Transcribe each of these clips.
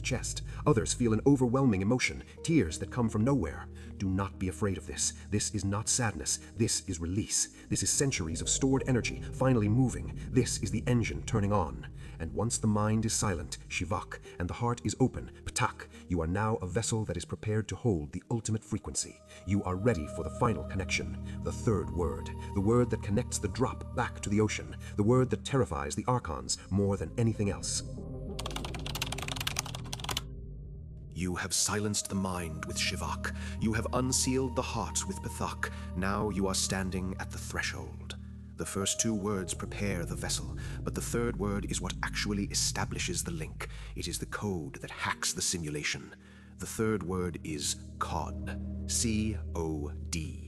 chest. Others feel an overwhelming emotion, tears that come from nowhere. Do not be afraid of this. This is not sadness. This is release. This is centuries of stored energy finally moving. This is the engine turning on. And once the mind is silent, Shivak, and the heart is open, Ptak, you are now a vessel that is prepared to hold the ultimate frequency. You are ready for the final connection, the third word, the word that connects the drop back to the ocean, the word that terrifies the archons more than anything else. You have silenced the mind with Shivak. You have unsealed the heart with Pthak. Now you are standing at the threshold. The first two words prepare the vessel, but the third word is what actually establishes the link. It is the code that hacks the simulation. The third word is Cod. C-O-D.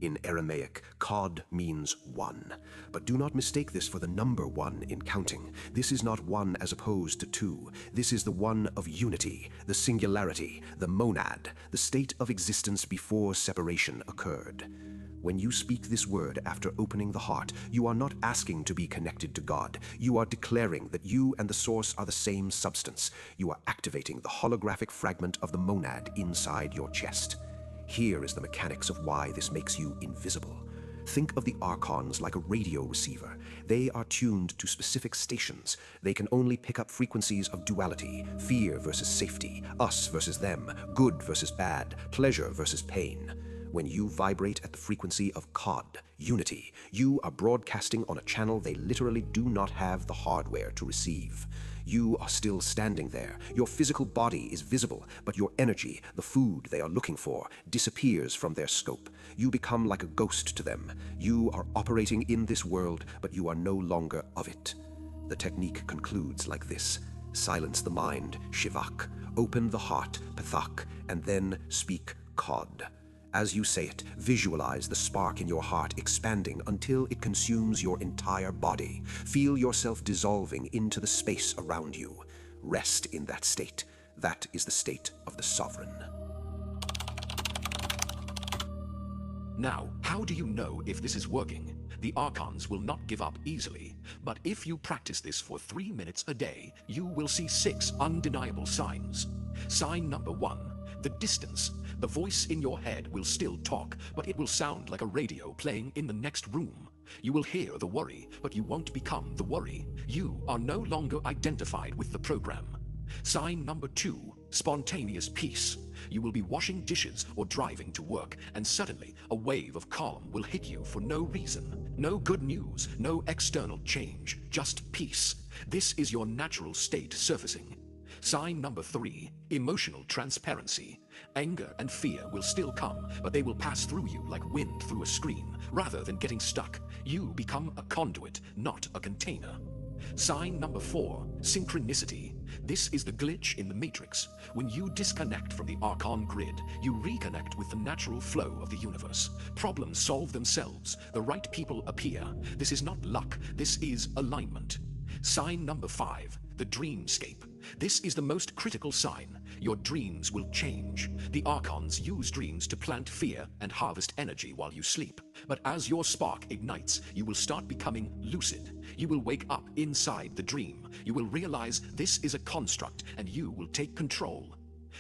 In Aramaic, Cod means one. But do not mistake this for the number one in counting. This is not one as opposed to two. This is the one of unity, the singularity, the monad, the state of existence before separation occurred. When you speak this word after opening the heart, you are not asking to be connected to God. You are declaring that you and the source are the same substance. You are activating the holographic fragment of the monad inside your chest. Here is the mechanics of why this makes you invisible. Think of the archons like a radio receiver. They are tuned to specific stations. They can only pick up frequencies of duality, fear versus safety, us versus them, good versus bad, pleasure versus pain. When you vibrate at the frequency of Cod, unity, you are broadcasting on a channel they literally do not have the hardware to receive. You are still standing there. Your physical body is visible, but your energy, the food they are looking for, disappears from their scope. You become like a ghost to them. You are operating in this world, but you are no longer of it. The technique concludes like this. Silence the mind, Shivak. Open the heart, Pthak, and then speak Cod. As you say it, visualize the spark in your heart expanding until it consumes your entire body. Feel yourself dissolving into the space around you. Rest in that state. That is the state of the sovereign. Now, how do you know if this is working? The archons will not give up easily, but if you practice this for 3 minutes a day, you will see 6 undeniable signs. Sign number 1, the distance. The voice in your head will still talk, but it will sound like a radio playing in the next room. You will hear the worry, but you won't become the worry. You are no longer identified with the program. Sign number 2, spontaneous peace. You will be washing dishes or driving to work, and suddenly a wave of calm will hit you for no reason. No good news, no external change, just peace. This is your natural state surfacing. Sign number 3, emotional transparency. Anger and fear will still come, but they will pass through you like wind through a screen. Rather than getting stuck, you become a conduit, not a container. Sign number 4, synchronicity. This is the glitch in the matrix. When you disconnect from the archon grid, you reconnect with the natural flow of the universe. Problems solve themselves. The right people appear. This is not luck, this is alignment. Sign number 5, the dreamscape. This is the most critical sign. Your dreams will change. The archons use dreams to plant fear and harvest energy while you sleep. But as your spark ignites, you will start becoming lucid. You will wake up inside the dream. You will realize this is a construct and you will take control.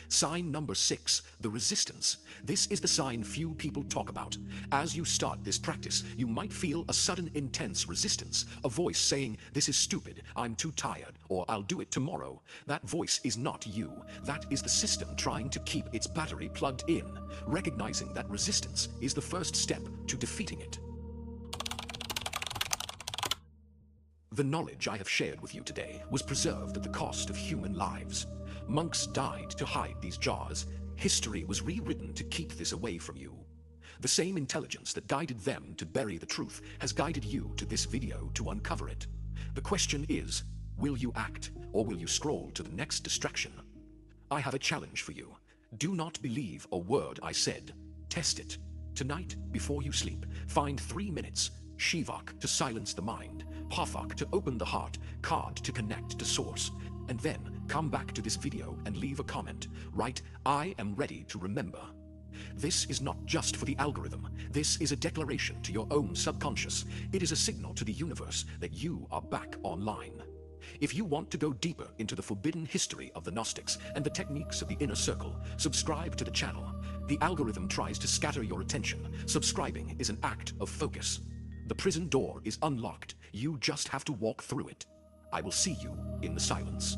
Sign number 6, the resistance. This is the sign few people talk about. As you start this practice, you might feel a sudden intense resistance, a voice saying, "This is stupid, I'm too tired," or "I'll do it tomorrow." That voice is not you. That is the system trying to keep its battery plugged in. Recognizing that resistance is the first step to defeating it. The knowledge I have shared with you today was preserved at the cost of human lives. Monks died to hide these jars. History was rewritten to keep this away from you. The same intelligence that guided them to bury the truth has guided you to this video to uncover it. The question is, will you act or will you scroll to the next distraction? I have a challenge for you. Do not believe a word I said. Test it. Tonight, before you sleep, find 3 minutes. Shivak to silence the mind, Pthak to open the heart, Cod to connect to source, and then come back to this video and leave a comment. Write, "I am ready to remember." This is not just for the algorithm. This is a declaration to your own subconscious. It is a signal to the universe that you are back online. If you want to go deeper into the forbidden history of the Gnostics and the techniques of the inner circle, subscribe to the channel. The algorithm tries to scatter your attention. Subscribing is an act of focus. The prison door is unlocked. You just have to walk through it. I will see you in the silence.